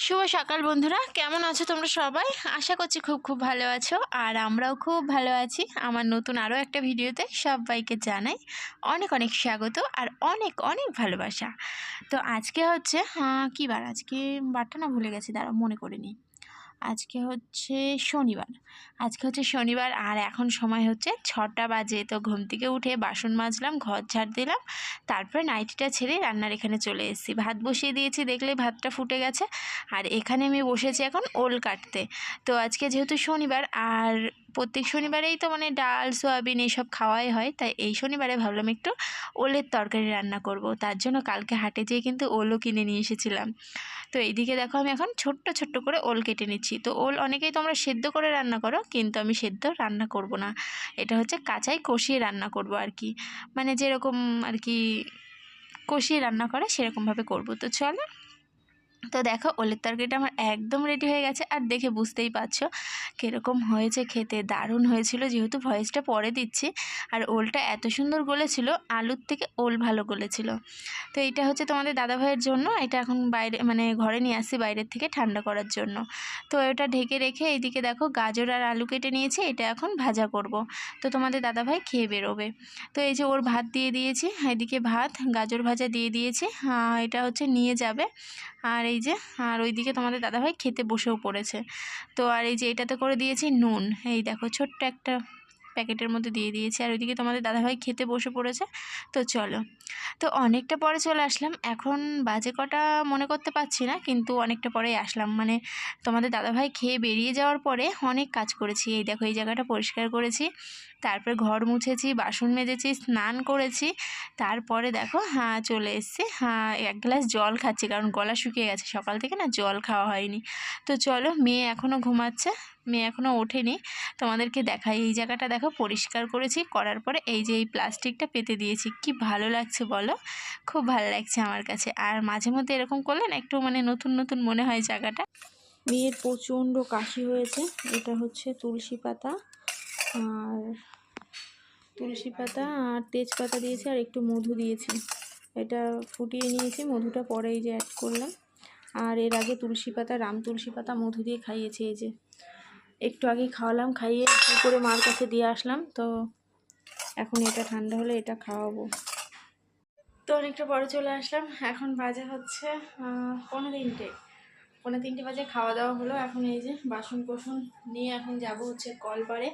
শুভ সকাল বন্ধুরা, কেমন আছো তোমরা সবাই? আশা করছি খুব খুব ভালো আছো। আর আমরাও খুব ভালো আছি। আমার নতুন আরও একটা ভিডিওতে সবাইকে জানাই অনেক অনেক স্বাগত আর অনেক অনেক ভালোবাসা। তো আজকে হচ্ছে কী বার? আজকে বারটা না ভুলে গেছি, দাঁড়াও মনে করে নিই। আজকে হচ্ছে শনিবার। আর এখন সময় হচ্ছে 6টা বাজে। তো ঘুম থেকে উঠে বাসন মাজলাম, ঘর ঝাড় দিলাম, তারপরে নাইটিটা ছেড়ে রান্নার এখানে চলে এসেছি। ভাত বসিয়ে দিয়েছি, দেখলে ভাতটা ফুটে গেছে। আর এখানে আমি বসেছি এখন ওল কাটতে। তো আজকে যেহেতু শনিবার, আর প্রত্যেক শনিবারেই তো মানে ডাল সয়াবিন এইসব খাওয়াই হয়, তাই এই শনিবারে ভাবলাম একটু ওলের তরকারি রান্না করব। তার জন্য কালকে হাটে যেয়ে কিন্তু ওলও কিনে নিয়ে এসেছিলাম। তো এইদিকে দেখো আমি এখন ছোট্ট ছোট্ট করে ওল কেটে নিচ্ছি। তো ওল অনেকেই তোমরা সেদ্ধ করে রান্না করো, কিন্তু আমি সেদ্ধ রান্না করব না। এটা হচ্ছে কাঁচাই কষিয়ে রান্না করব আর কি, মানে যেরকম আর কি কষিয়ে রান্না করে সেরকমভাবে করব। তো চলো, তো দেখো ওলের তরকারিটা আমার একদম রেডি হয়ে গেছে। আর দেখে বুঝতেই পারছো কীরকম হয়েছে, খেতে দারুণ হয়েছিল। যেহেতু ভয়েসটা পরে দিচ্ছি, আর ওলটা এত সুন্দর গলেছিল, আলুর থেকে ওল ভালো গলেছিল। তো এইটা হচ্ছে তোমাদের দাদাভাইয়ের জন্য, এটা এখন বাইরে মানে ঘরে নিয়ে আসছি বাইরের থেকে ঠান্ডা করার জন্য। তো এটা ঢেকে রেখে এইদিকে দেখো গাজর আর আলু কেটে নিয়েছি, এটা এখন ভাজা করব। তো তোমাদের দাদাভাই খেয়ে বেরোবে। তো এই যে ওর ভাত দিয়ে দিয়েছি, এদিকে ভাত গাজর ভাজা দিয়ে দিয়েছি, এটা হচ্ছে নিয়ে যাবে। আর এই যে আর ওইদিকে তোমাদের দাদাভাই খেতে বসেও পড়েছে। তো আর এই যে এটাতে করে দিয়েছি নুন, এই দেখো ছোট্ট একটা প্যাকেটের মধ্যে দিয়ে দিয়েছি। আর ওইদিকে তোমাদের দাদাভাই খেতে বসে পড়েছে। তো চলো, তো অনেকটা পরে চলে আসলাম। এখন বাজে কটা মনে করতে পারছি না, কিন্তু অনেকটা পরেই আসলাম। মানে তোমাদের দাদাভাই খেয়ে বেরিয়ে যাওয়ার পরে অনেক কাজ করেছি। এই দেখো এই জায়গাটা পরিষ্কার করেছি, তারপরে ঘর মুছেছি, বাসন মেজেছি, স্নান করেছি। তারপরে দেখো চলে এসেছি, এক গ্লাস জল খাচ্ছি, কারণ গলা শুকিয়ে গেছে, সকাল থেকে না জল খাওয়া হয়নি। তো চলো, মেয়ে এখনও ঘুমাচ্ছে, মেয়ে এখনও ওঠেনি। তোমাদেরকে দেখাই, এই জায়গাটা দেখো পরিষ্কার করেছি, করার পরে এই যে এই প্লাস্টিকটা পেতে দিয়েছি। কি ভালো লাগছে বলো, খুব ভালো লাগছে আমার কাছে। আর মাঝে মধ্যে এরকম করলে না একটু মানে নতুন নতুন মনে হয় জায়গাটা। মেয়ের প্রচণ্ড কাশি হয়েছে, এটা হচ্ছে তুলসী পাতা আর তেজপাতা দিয়েছি, আর একটু মধু দিয়েছি। এটা ফুটিয়ে নিয়েছি, মধুটা পরে এই যে অ্যাড করলাম। আর এর আগে তুলসী পাতা, রাম তুলসী পাতা মধু দিয়ে খাইয়েছি। এই যে একটু আগে খাওয়ালাম, খাইয়ে করে মার কাছে দিয়ে আসলাম। তো এখন এটা ঠান্ডা হলে এটা খাওয়াবো। তো অনেকটা পরে চলে আসলাম, এখন বাজে হচ্ছে 3:45 বাজে। খাওয়া দাওয়া হলো, এখন এই যে বাসন কোসন নিয়ে এখন যাব হচ্ছে কলপারে,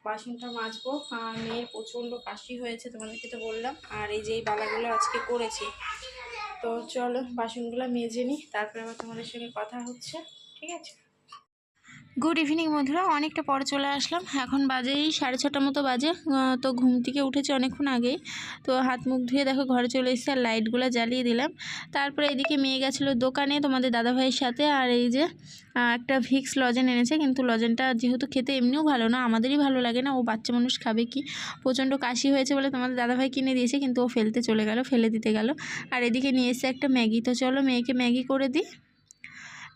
বাসনটা মাজবো। আর মেয়ের প্রচণ্ড কাশি হয়েছে, তোমাদেরকে তো বললাম। আর এই যে এই বালাগুলো আজকে করেছি। তো চলো বাসনগুলো মেজে নিই, তারপরে আবার তোমাদের সঙ্গে কথা হচ্ছে, ঠিক আছে? গুড ইভিনিং বন্ধুরা, অনেকটা পরে চলে আসলাম, এখন বাজেই 6:30 মতো বাজে। তো ঘুম থেকে উঠেছি অনেকক্ষণ আগেই। তো হাত মুখ ধুয়ে দেখো ঘরে চলে এসেছি, আর লাইটগুলো জ্বালিয়ে দিলাম। তারপরে এদিকে মেয়ে গেছিলো দোকানে তোমাদের দাদাভাইয়ের সাথে। আর এই যে একটা ভিক্স লজেন এনেছে, কিন্তু লজেনটা যেহেতু খেতে এমনিও ভালো না, আমাদেরই ভালো লাগে না, ও বাচ্চা মানুষ খাবে কি। প্রচণ্ড কাশি হয়েছে বলে তোমাদের দাদাভাই কিনে দিয়েছে, কিন্তু ও ফেলে দিতে গেল। আর এদিকে নিয়ে এসে একটা ম্যাগি। তো চলো মেয়েকে ম্যাগি করে দিই।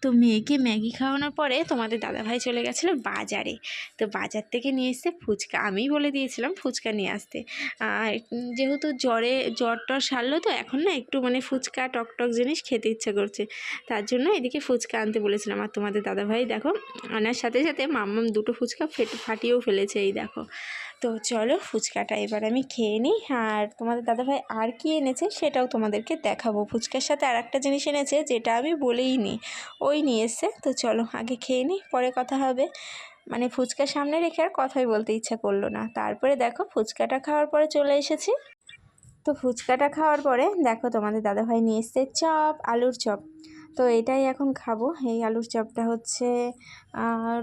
তো মেয়েকে ম্যাগি খাওয়ানোর পরে তোমাদের দাদাভাই চলে গেছিলো বাজারে। তো বাজার থেকে নিয়ে এসছে ফুচকা, আমিই বলে দিয়েছিলাম ফুচকা নিয়ে আসতে। যেহেতু জ্বর টর সারলো, তো এখন না একটু মানে ফুচকা টক জিনিস খেতে ইচ্ছে করছে, তার জন্য এদিকে ফুচকা আনতে বলেছিলাম। আর তোমাদের দাদাভাই দেখো আনার সাথে সাথে মাম্মাম দুটো ফুচকা ফাটিয়েও ফেলেছে, এই দেখো। তো চলো ফুচকাটা এবার আমি খেয়ে নিই। আর তোমাদের দাদাভাই আর কি এনেছে সেটাও তোমাদেরকে দেখাবো। ফুচকার সাথে আর একটা জিনিস এনেছে যেটা আমি বলেই নিই, ওই নিয়ে এসছে। তো চলো আগে খেয়ে নিই, পরে কথা হবে। মানে ফুচকার সামনে রেখে আর কথাই বলতে ইচ্ছা করলো না। তারপরে দেখো ফুচকাটা খাওয়ার পরে চলে এসেছি। তো ফুচকাটা খাওয়ার পরে দেখো তোমাদের দাদাভাই নিয়ে এসছে চপ, আলুর চপ। তো এটাই এখন খাবো। এই আলুর চপটা হচ্ছে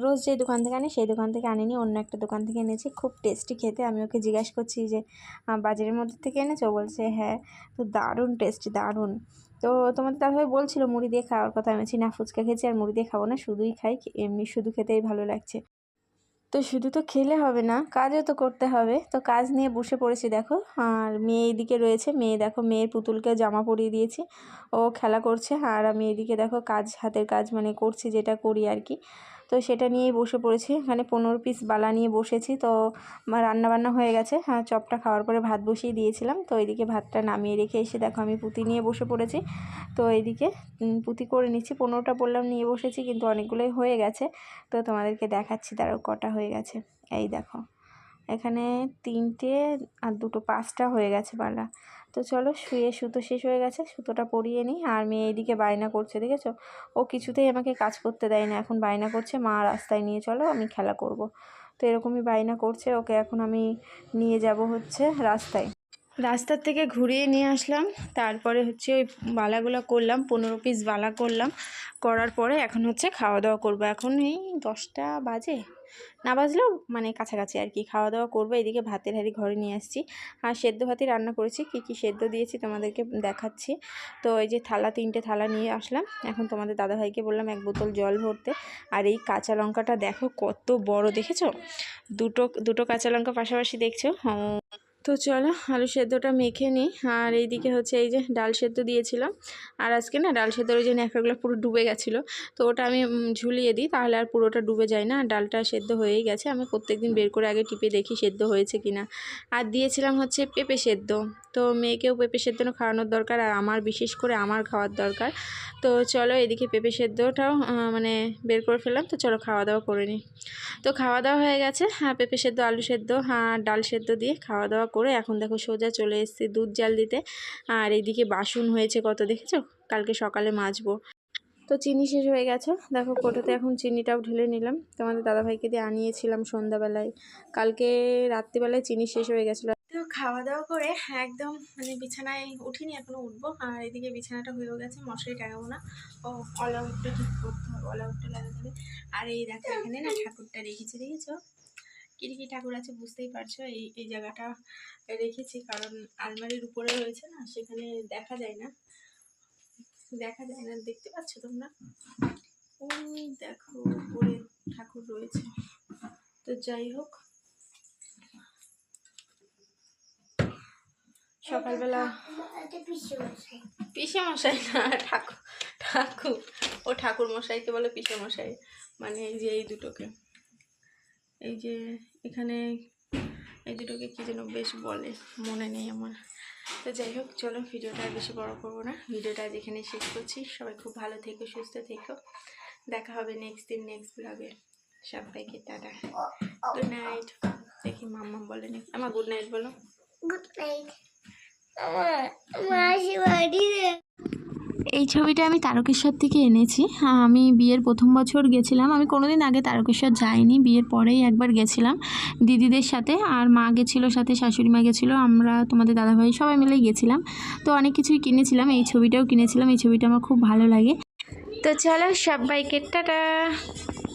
রোজ যে দোকান থেকে আনি সেই দোকান থেকে আনিনি, অন্য একটা দোকান থেকে এনেছি। খুব টেস্টি খেতে। আমি ওকে জিজ্ঞাসা করছি যে বাজারের মধ্যে থেকে এনেছো? বলছে হ্যাঁ। তো দারুণ টেস্টি, দারুণ। তো তোমাদের দাদাভাই বলছিল মুড়ি দিয়ে খাওয়ার কথা, আমি বলছি না ফুচকা খেয়েছি আর মুড়ি দিয়ে খাবো না, শুধুই খাই, এমনি শুধু খেতেই ভালো লাগছে। তো শুধু তো খেলে হবে না, কাজও তো করতে হবে। তো কাজ নিয়ে বসে পড়েছি দেখো। আর মেয়ে এদিকে রয়েছে, মেয়ে দেখো মেয়ের পুতুলকে জামা পরিয়ে দিয়েছি, ও খেলা করছে। আর আমি এদিকে দেখো হাতের কাজ মানে করছি, যেটা করি আর কি। তো সেটা নিয়েই বসে পড়েছি। এখানে 15 পিস বালা নিয়ে বসেছি। তো আমার রান্নাবান্না হয়ে গেছে। হ্যাঁ, চপটা খাওয়ার পরে ভাত বসিয়ে দিয়েছিলাম। তো এইদিকে ভাতটা নামিয়ে রেখে এসে দেখো আমি পুঁতি নিয়ে বসে পড়েছি। তো এইদিকে পুঁতি করে নিচ্ছি। 15টা বললাম নিয়ে বসেছি, কিন্তু অনেকগুলোই হয়ে গেছে। তো তোমাদেরকে দেখাচ্ছি তারও কটা হয়ে গেছে। এই দেখো এখানে 3টে আর 2টো 5টা হয়ে গেছে বালা। তো চলো শুয়ে সুতো শেষ হয়ে গেছে, সুতোটা পরিয়ে নিই। আর মেয়ে এইদিকে বায়না করছে, দেখেছো? ও কিছুতেই আমাকে কাজ করতে দেয় না, এখন বায়না করছে মা রাস্তায় নিয়ে চলো আমি খেলা করব। তো এরকমই বায়না করছে। ওকে এখন আমি নিয়ে যাব হচ্ছে রাস্তায়। রাস্তার থেকে ঘুরিয়ে নিয়ে আসলাম। তারপরে হচ্ছে ওই বালাগুলো করলাম, 15 পিস বালা করলাম। করার পরে এখন হচ্ছে খাওয়া দাওয়া করবো। এখন এই 10টা বাজে, না বাজলেও মানে কাছাকাছি আর কি। খাওয়া দাওয়া করবো। এদিকে ভাতের হাঁড়ি ঘরে নিয়ে আসছি। আর সেদ্ধ ভাতই রান্না করেছি। কী কী সেদ্ধ দিয়েছি তোমাদেরকে দেখাচ্ছি। তো এই যে 3টে থালা নিয়ে আসলাম। এখন তোমাদের দাদাভাইকে বললাম 1 বোতল জল ভরতে। আর এই কাঁচা লঙ্কাটা দেখো কত বড়, দেখেছো? দুটো কাঁচা লঙ্কা পাশাপাশি দেখছো। তো চলো আলু সেদ্ধটা মেখে নিই। আর এইদিকে হচ্ছে এই যে ডাল সেদ্ধ দিয়েছিলাম। আর আজকে না ডাল সেদ্ধর ওই যে ন্যাকড়াগুলো পুরো ডুবে গেছিলো। তো ওটা আমি ঝুলিয়ে দিই, তাহলে আর পুরোটা ডুবে যায় না। আর ডালটা সেদ্ধ হয়েই গেছে। আমি প্রত্যেকদিন বের করে আগে টিপে দেখি সেদ্ধ হয়েছে কিনা। আর দিয়েছিলাম হচ্ছে পেঁপে সেদ্ধ। তো মেয়েকেও পেঁপে সেদ্ধ খাওয়ানোর দরকার, আর আমার বিশেষ করে আমার খাওয়ার দরকার। তো চলো এদিকে পেঁপে সেদ্ধটাও মানে বের করে ফেললাম। তো চলো খাওয়া দাওয়া করে নিই। তো খাওয়া দাওয়া হয়ে গেছে। হ্যাঁ, পেঁপে সেদ্ধ, আলু সেদ্ধ, হ্যাঁ ডাল সেদ্ধ দিয়ে খাওয়া দাওয়া করে এখন দেখো সোজা চলে এসেছি দুধ জাল দিতে। আর এইদিকে বাসন হয়েছে কত, দেখেছো? কালকে সকালে মাজবো। তো চিনি শেষ হয়ে গেছে, দেখো কোটোতে এখন চিনিটাও ঢেলে নিলাম। তোমাদের দাদাভাইকে দিয়ে আনিয়েছিলাম সন্ধ্যাবেলায়। কালকে রাত্রিবেলায় চিনি শেষ হয়ে গেছিলো। তো খাওয়া দাওয়া করে একদম মানে বিছানায় উঠিনি, এখনও উঠবো। আর এদিকে বিছানাটা হয়েও গেছে, মশারি টাঙাবো না। ও অলা উঠটা ঠিক করতে হবে, অলা উঠটা লাগাতে হবে। আর এই দেখো এখানে না ঠাকুরটা রেখেছি, দেখেছো? কি ঠাকুর আছে বুঝতেই পারছো। এই জায়গাটা রেখেছি কারণ আলমারির উপরে রয়েছে না, সেখানে দেখা যায় না, দেখতে পাচ্ছ তোমরা? ওই দেখো উপরে ঠাকুর রয়েছে। তো যাই হোক, সকালবেলা পিসে মশাই না, ঠাকুর ও ঠাকুর মশাইকে বলে পিসে মশাই। মানে এই যে এই দুটোকে, এই যে এখানে এই দুটোকে কী যেন বেশ বলে, মনে নেই আমার। তো যাই হোক চলো ভিডিওটা আর বেশি বড় করবো না, ভিডিওটা আজ এখানে শেষ করছি। সবাই খুব ভালো থেকো, সুস্থ থেকো। দেখা হবে নেক্সট দিন নেক্সট ব্লগে। সবাইকে টাটা, গুড নাইট। দেখি মাম্মা বলে নি আমার গুড নাইট বলো। Good night. এই ছবিটা আমি তারকেশ্বর থেকে এনেছি। আমি বিয়ের প্রথম বছর গেছিলাম। আমি কোনোদিন আগে তারকেশ্বর যাইনি, বিয়ের পরেই একবার গেছিলাম দিদিদের সাথে। আর মা গেছিলো সাথে, শাশুড়ি মা গেছিলো, আমরা তোমাদের দাদাভাই সবাই মিলেই গেছিলাম। তো অনেক কিছুই কিনেছিলাম, এই ছবিটাও কিনেছিলাম। এই ছবিটা আমার খুব ভালো লাগে। তো চলো সবাইকে টাটা।